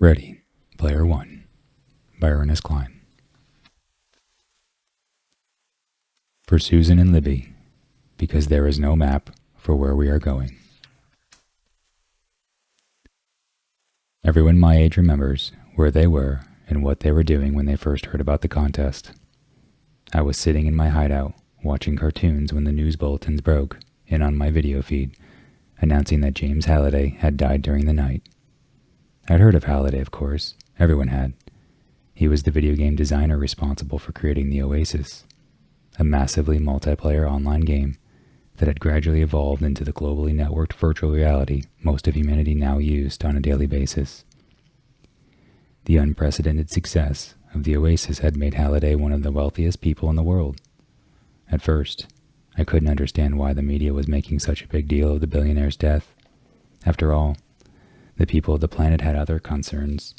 Ready, Player 1, by Ernest Cline. For Susan and Libby, because there is no map for where we are going. Everyone my age remembers where they were and what they were doing when they first heard about the contest. I was sitting in my hideout, watching cartoons when the news bulletins broke in on my video feed, announcing that James Halliday had died during the night. I'd heard of Halliday, of course. Everyone had. He was the video game designer responsible for creating the Oasis, a massively multiplayer online game that had gradually evolved into the globally networked virtual reality most of humanity now used on a daily basis. The unprecedented success of the Oasis had made Halliday one of the wealthiest people in the world. At first, I couldn't understand why the media was making such a big deal of the billionaire's death. After all, the people of the planet had other concerns: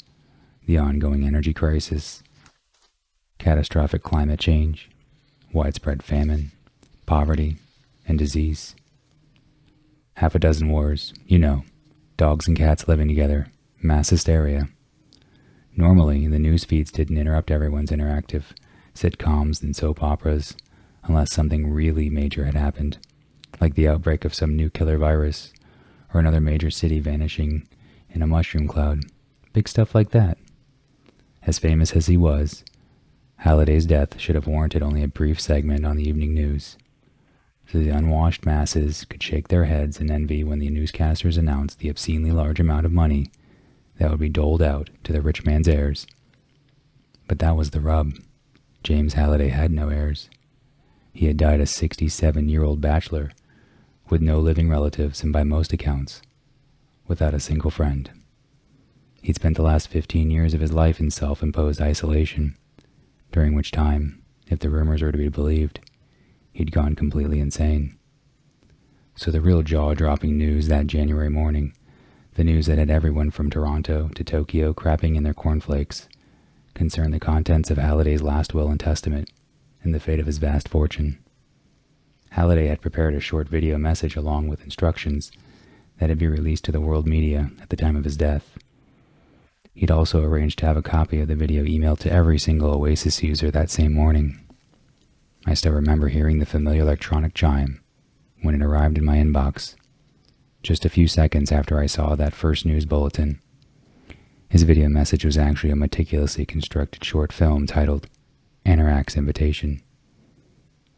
the ongoing energy crisis, catastrophic climate change, widespread famine, poverty, and disease. Half a dozen wars, dogs and cats living together, mass hysteria. Normally, the news feeds didn't interrupt everyone's interactive sitcoms and soap operas unless something really major had happened, like the outbreak of some new killer virus or another major city vanishing in a mushroom cloud. Big stuff like that. As famous as he was, Halliday's death should have warranted only a brief segment on the evening news, so the unwashed masses could shake their heads in envy when the newscasters announced the obscenely large amount of money that would be doled out to the rich man's heirs. But that was the rub. James Halliday had no heirs. He had died a 67-year-old bachelor with no living relatives and, by most accounts, without a single friend. He'd spent the last 15 years of his life in self-imposed isolation, during which time, if the rumors were to be believed, he'd gone completely insane. So the real jaw-dropping news that January morning, the news that had everyone from Toronto to Tokyo crapping in their cornflakes, concerned the contents of Halliday's last will and testament and the fate of his vast fortune. Halliday had prepared a short video message along with instructions that had been released to the world media at the time of his death. He'd also arranged to have a copy of the video emailed to every single Oasis user that same morning. I still remember hearing the familiar electronic chime when it arrived in my inbox, just a few seconds after I saw that first news bulletin. His video message was actually a meticulously constructed short film titled Anorak's Invitation.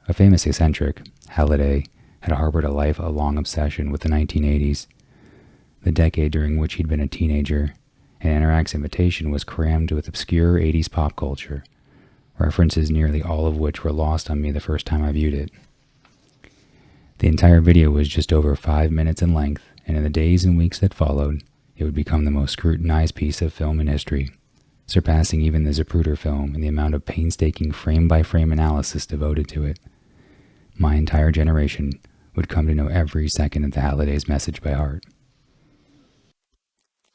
A famous eccentric, Halliday had harbored a life-long obsession with the 1980s, the decade during which he'd been a teenager, and Anorak's Invitation was crammed with obscure 80s pop culture, references nearly all of which were lost on me the first time I viewed it. The entire video was just over 5 minutes in length, and in the days and weeks that followed, it would become the most scrutinized piece of film in history, surpassing even the Zapruder film in the amount of painstaking frame-by-frame analysis devoted to it. My entire generation would come to know every second of the Halliday's message by heart.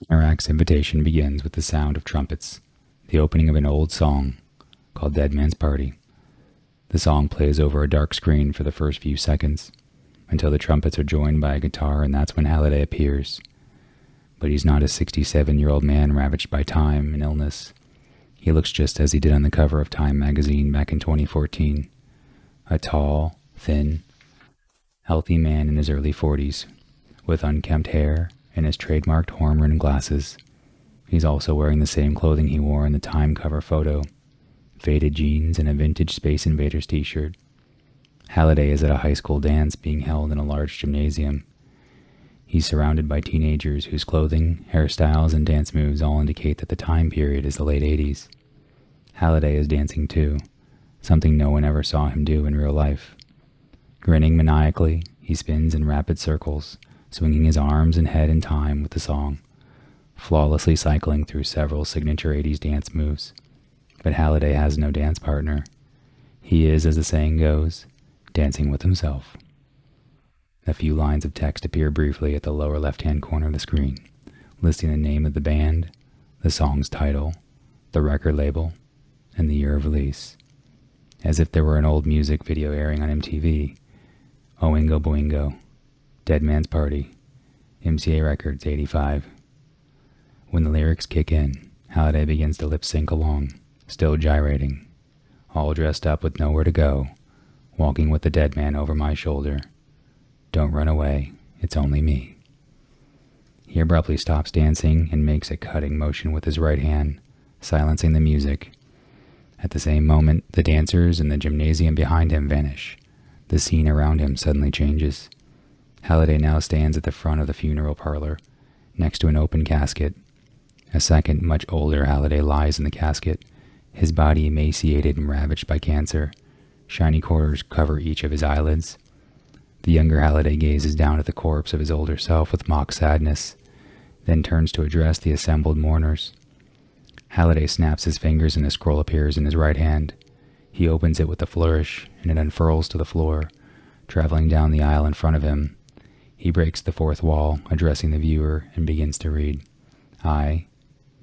Anorak's Invitation begins with the sound of trumpets, the opening of an old song called Dead Man's Party. The song plays over a dark screen for the first few seconds, until the trumpets are joined by a guitar, and that's when Halliday appears. But he's not a 67-year-old man ravaged by time and illness. He looks just as he did on the cover of Time magazine back in 2014. A tall, thin, healthy man in his early 40s, with unkempt hair and his trademarked horn-rimmed glasses. He's also wearing the same clothing he wore in the Time cover photo, faded jeans and a vintage Space Invaders t-shirt. Halliday is at a high school dance being held in a large gymnasium. He's surrounded by teenagers whose clothing, hairstyles, and dance moves all indicate that the time period is the late 80s. Halliday is dancing too, something no one ever saw him do in real life. Grinning maniacally, he spins in rapid circles, swinging his arms and head in time with the song, flawlessly cycling through several signature 80s dance moves. But Halliday has no dance partner. He is, as the saying goes, dancing with himself. A few lines of text appear briefly at the lower left-hand corner of the screen, listing the name of the band, the song's title, the record label, and the year of release. As if there were an old music video airing on MTV. Oingo Boingo, Dead Man's Party, MCA Records 85. When the lyrics kick in, Halliday begins to lip sync along, still gyrating, all dressed up with nowhere to go, walking with the dead man over my shoulder. Don't run away, it's only me. He abruptly stops dancing and makes a cutting motion with his right hand, silencing the music. At the same moment, the dancers in the gymnasium behind him vanish. The scene around him suddenly changes. Halliday now stands at the front of the funeral parlor, next to an open casket. A second, much older Halliday lies in the casket, his body emaciated and ravaged by cancer. Shiny quarters cover each of his eyelids. The younger Halliday gazes down at the corpse of his older self with mock sadness, then turns to address the assembled mourners. Halliday snaps his fingers and a scroll appears in his right hand. He opens it with a flourish, and it unfurls to the floor, traveling down the aisle in front of him. He breaks the fourth wall, addressing the viewer, and begins to read, I,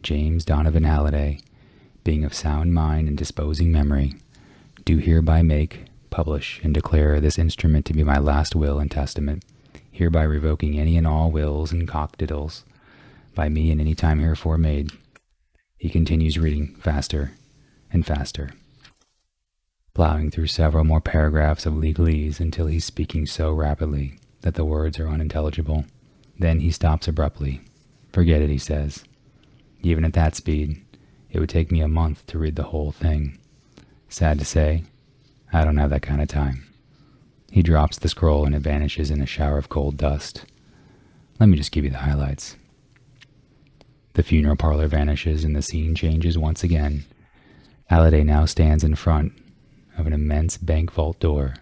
James Donovan Halliday, being of sound mind and disposing memory, do hereby make, publish, and declare this instrument to be my last will and testament, hereby revoking any and all wills and cockdiddles by me in any time herefore made. He continues reading faster and faster, plowing through several more paragraphs of legalese until he's speaking so rapidly that the words are unintelligible. Then he stops abruptly. Forget it, he says. Even at that speed, it would take me a month to read the whole thing. Sad to say, I don't have that kind of time. He drops the scroll and it vanishes in a shower of cold dust. Let me just give you the highlights. The funeral parlor vanishes and the scene changes once again. Halliday now stands in front of an immense bank vault door.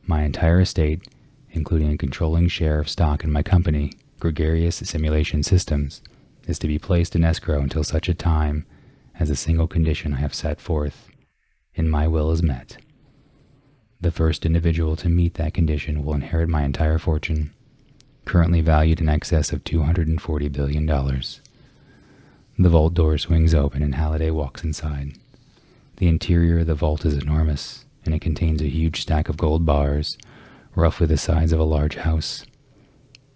My entire estate, including a controlling share of stock in my company, Gregarious Simulation Systems, is to be placed in escrow until such a time as a single condition I have set forth in my will is met. The first individual to meet that condition will inherit my entire fortune, currently valued in excess of $240 billion. The vault door swings open and Halliday walks inside. The interior of the vault is enormous, and it contains a huge stack of gold bars, roughly the size of a large house.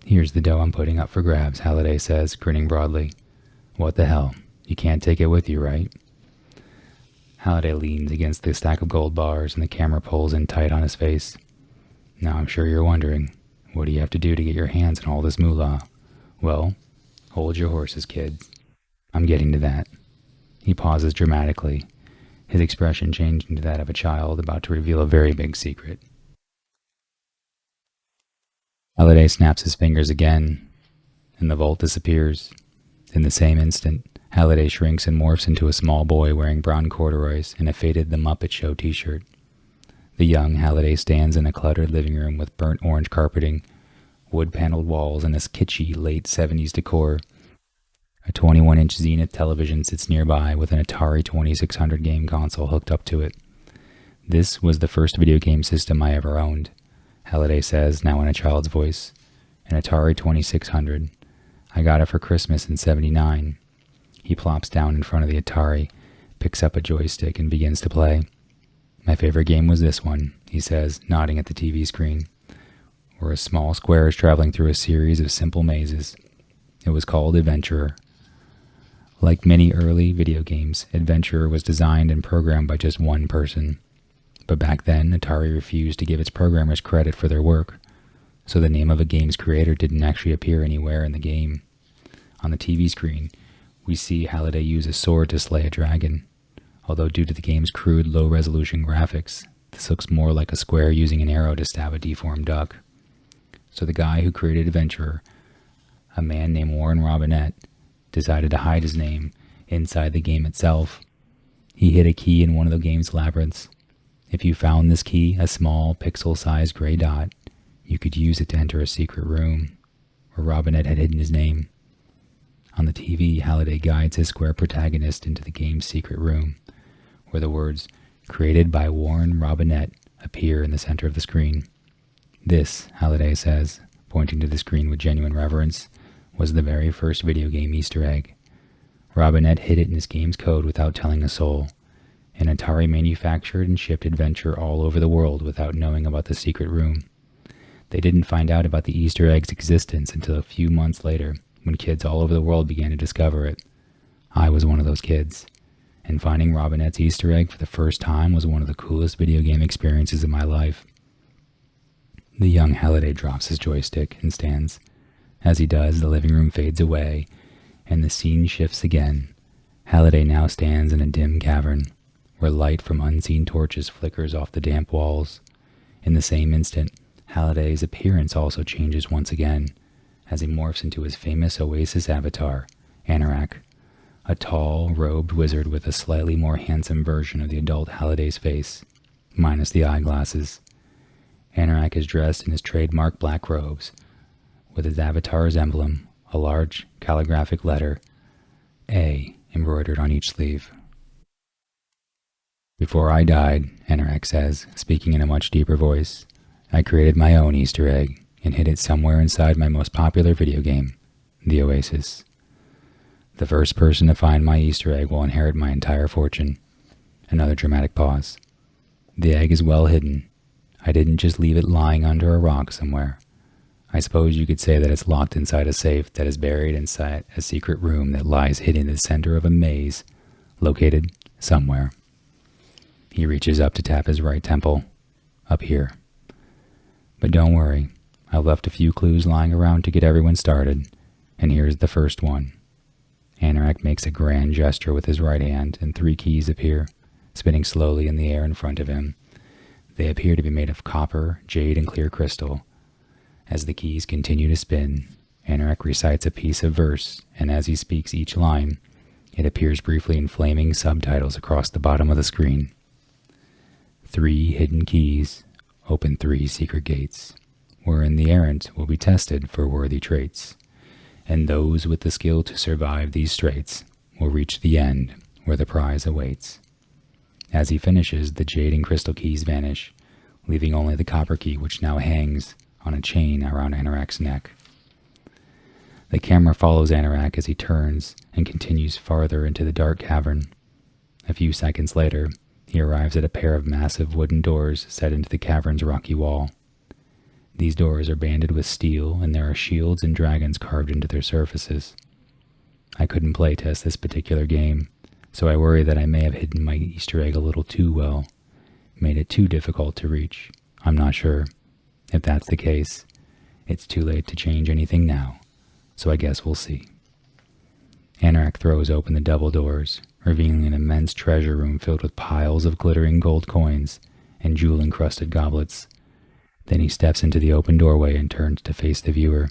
Here's the dough I'm putting up for grabs, Halliday says, grinning broadly. What the hell? You can't take it with you, right? Halliday leans against the stack of gold bars and the camera pulls in tight on his face. Now I'm sure you're wondering, what do you have to do to get your hands on all this moolah? Well, hold your horses, kids. I'm getting to that. He pauses dramatically, his expression changing to that of a child about to reveal a very big secret. Halliday snaps his fingers again, and the vault disappears. In the same instant, Halliday shrinks and morphs into a small boy wearing brown corduroys and a faded The Muppet Show t-shirt. The young Halliday stands in a cluttered living room with burnt orange carpeting, wood-paneled walls, and a kitschy late 70s decor. A 21-inch Zenith television sits nearby with an Atari 2600 game console hooked up to it. This was the first video game system I ever owned, Halliday says, now in a child's voice. An Atari 2600. I got it for Christmas in '79. He plops down in front of the Atari, picks up a joystick, and begins to play. My favorite game was this one, he says, nodding at the TV screen, where a small square is traveling through a series of simple mazes. It was called Adventurer. Like many early video games, Adventurer was designed and programmed by just one person. But back then, Atari refused to give its programmers credit for their work, so the name of a game's creator didn't actually appear anywhere in the game. On the TV screen, we see Halliday use a sword to slay a dragon, although due to the game's crude, low-resolution graphics, this looks more like a square using an arrow to stab a deformed duck. So the guy who created Adventurer, a man named Warren Robinette, decided to hide his name inside the game itself. He hid a key in one of the game's labyrinths. If you found this key, a small, pixel-sized gray dot, you could use it to enter a secret room, where Robinette had hidden his name. On the TV, Halliday guides his square protagonist into the game's secret room, where the words, "Created by Warren Robinette," appear in the center of the screen. This, Halliday says, pointing to the screen with genuine reverence, was the very first video game Easter egg. Robinette hid it in his game's code without telling a soul, and Atari manufactured and shipped Adventure all over the world without knowing about the secret room. They didn't find out about the Easter egg's existence until a few months later, when kids all over the world began to discover it. I was one of those kids, and finding Robinette's Easter egg for the first time was one of the coolest video game experiences of my life. The young Halliday drops his joystick and stands. As he does, the living room fades away, and the scene shifts again. Halliday now stands in a dim cavern, where light from unseen torches flickers off the damp walls. In the same instant, Halliday's appearance also changes once again, as he morphs into his famous Oasis avatar, Anorak, a tall, robed wizard with a slightly more handsome version of the adult Halliday's face, minus the eyeglasses. Anorak is dressed in his trademark black robes, with his avatar's emblem, a large calligraphic letter, A, embroidered on each sleeve. Before I died, Anorak says, speaking in a much deeper voice, I created my own Easter egg and hid it somewhere inside my most popular video game, the Oasis. The first person to find my Easter egg will inherit my entire fortune. Another dramatic pause. The egg is well hidden. I didn't just leave it lying under a rock somewhere. I suppose you could say that it's locked inside a safe that is buried inside a secret room that lies hidden in the center of a maze, located somewhere. He reaches up to tap his right temple, up here. But don't worry, I've left a few clues lying around to get everyone started, and here's the first one. Anorak makes a grand gesture with his right hand, and 3 keys appear, spinning slowly in the air in front of him. They appear to be made of copper, jade, and clear crystal. As the keys continue to spin, Anorak recites a piece of verse, and as he speaks each line, it appears briefly in flaming subtitles across the bottom of the screen. 3 hidden keys open 3 secret gates, wherein the errant will be tested for worthy traits, and those with the skill to survive these straits will reach the end where the prize awaits. As he finishes, the jade and crystal keys vanish, leaving only the copper key, which now hangs on a chain around Anorak's neck. The camera follows Anorak as he turns and continues farther into the dark cavern. A few seconds later, he arrives at a pair of massive wooden doors set into the cavern's rocky wall. These doors are banded with steel, and there are shields and dragons carved into their surfaces. I couldn't playtest this particular game, so I worry that I may have hidden my Easter egg a little too well, made it too difficult to reach. I'm not sure. If that's the case, it's too late to change anything now, so I guess we'll see. Anorak throws open the double doors, revealing an immense treasure room filled with piles of glittering gold coins and jewel-encrusted goblets. Then he steps into the open doorway and turns to face the viewer,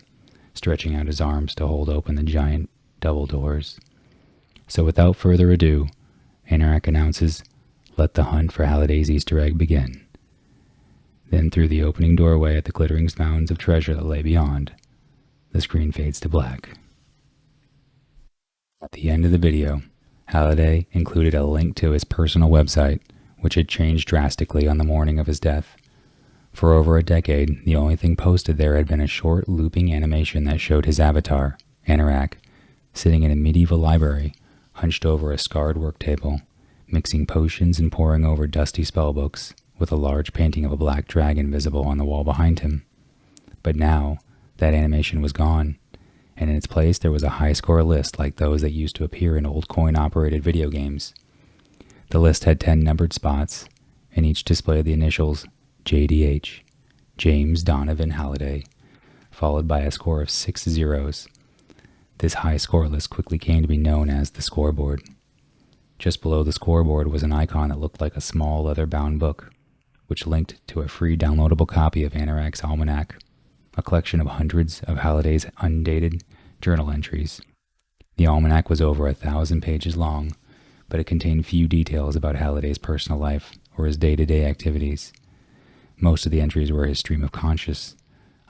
stretching out his arms to hold open the giant double doors. So without further ado, Anorak announces, "Let the hunt for Halliday's Easter egg begin." Then through the opening doorway at the glittering mounds of treasure that lay beyond, the screen fades to black. At the end of the video, Halliday included a link to his personal website, which had changed drastically on the morning of his death. For over a decade, the only thing posted there had been a short looping animation that showed his avatar, Anorak, sitting in a medieval library, hunched over a scarred work table, mixing potions and poring over dusty spellbooks, with a large painting of a black dragon visible on the wall behind him. But now, that animation was gone, and in its place there was a high-score list like those that used to appear in old coin-operated video games. The list had 10 numbered spots, and each displayed the initials JDH, James Donovan Halliday, followed by a score of 6 zeros. This high score list quickly came to be known as the scoreboard. Just below the scoreboard was an icon that looked like a small leather-bound book, which linked to a free downloadable copy of Anorak's Almanac, a collection of hundreds of Halliday's undated journal entries. The almanac was over 1,000 pages long, but it contained few details about Halliday's personal life or his day-to-day activities. Most of the entries were his stream of conscious,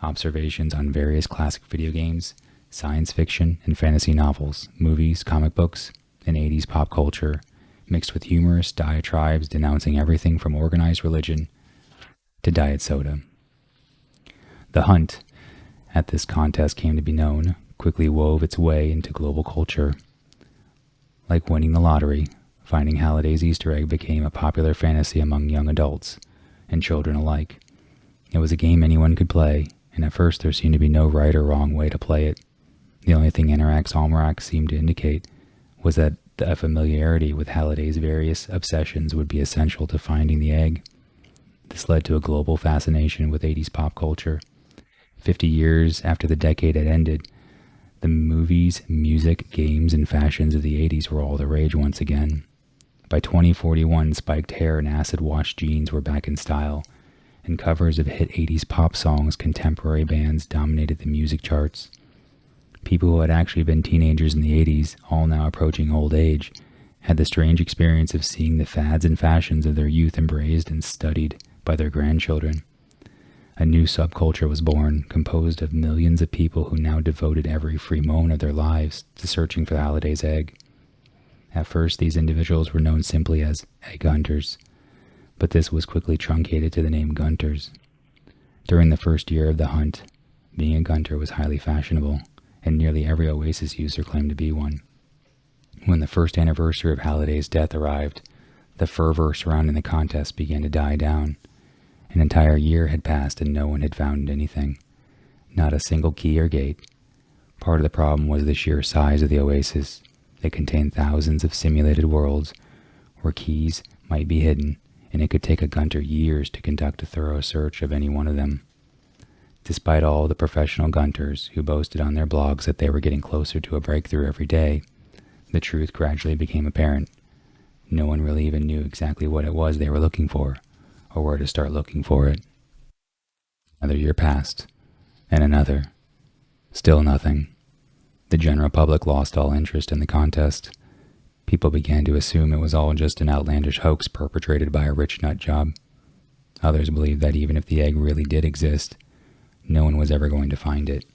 observations on various classic video games, science fiction and fantasy novels, movies, comic books, and 80s pop culture, mixed with humorous diatribes denouncing everything from organized religion to diet soda. The hunt, at this contest came to be known, quickly wove its way into global culture. Like winning the lottery, finding Halliday's Easter egg became a popular fantasy among young adults and children alike. It was a game anyone could play, and at first there seemed to be no right or wrong way to play it. The only thing Anorak's almanac seemed to indicate was that a familiarity with Halliday's various obsessions would be essential to finding the egg. This led to a global fascination with 80s pop culture. 50 years after the decade had ended, the movies, music, games, and fashions of the 80s were all the rage once again. By 2041, spiked hair and acid-wash jeans were back in style, and covers of hit 80s pop songs contemporary bands dominated the music charts. People who had actually been teenagers in the 80s, all now approaching old age, had the strange experience of seeing the fads and fashions of their youth embraced and studied by their grandchildren. A new subculture was born, composed of millions of people who now devoted every free moment of their lives to searching for Halliday's egg. At first, these individuals were known simply as egg hunters, but this was quickly truncated to the name Gunters. During the first year of the hunt, being a Gunter was highly fashionable, and nearly every Oasis user claimed to be one. When the first anniversary of Halliday's death arrived, the fervor surrounding the contest began to die down. An entire year had passed and no one had found anything. Not a single key or gate. Part of the problem was the sheer size of the Oasis. It contained thousands of simulated worlds where keys might be hidden, and it could take a Gunter years to conduct a thorough search of any one of them. Despite all the professional Gunters who boasted on their blogs that they were getting closer to a breakthrough every day, the truth gradually became apparent. No one really even knew exactly what it was they were looking for, or where to start looking for it. Another year passed, and another. Still nothing. The general public lost all interest in the contest. People began to assume it was all just an outlandish hoax perpetrated by a rich nut job. Others believed that even if the egg really did exist, no one was ever going to find it.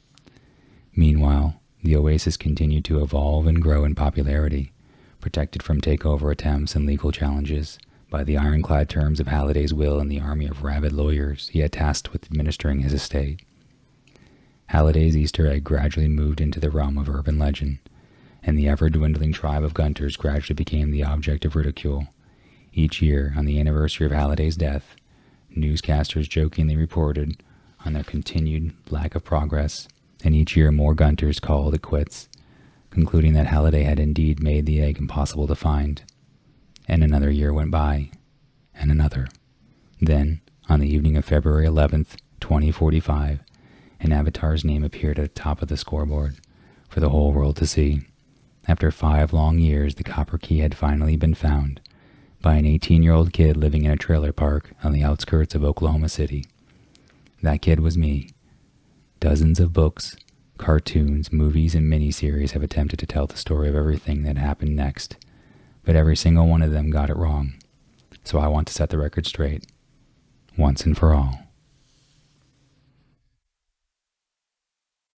Meanwhile, the Oasis continued to evolve and grow in popularity, protected from takeover attempts and legal challenges by the ironclad terms of Halliday's will and the army of rabid lawyers he had tasked with administering his estate. Halliday's Easter egg gradually moved into the realm of urban legend, and the ever-dwindling tribe of Gunters gradually became the object of ridicule. Each year, on the anniversary of Halliday's death, newscasters jokingly reported on their continued lack of progress, and each year more Gunters called it quits, concluding that Halliday had indeed made the egg impossible to find. And another year went by, and another. Then, on the evening of February 11th, 2045, an avatar's name appeared at the top of the scoreboard for the whole world to see. After 5 long years, the copper key had finally been found by an 18-year-old kid living in a trailer park on the outskirts of Oklahoma City. That kid was me. Dozens of books, cartoons, movies, and miniseries have attempted to tell the story of everything that happened next, but every single one of them got it wrong. So I want to set the record straight, once and for all.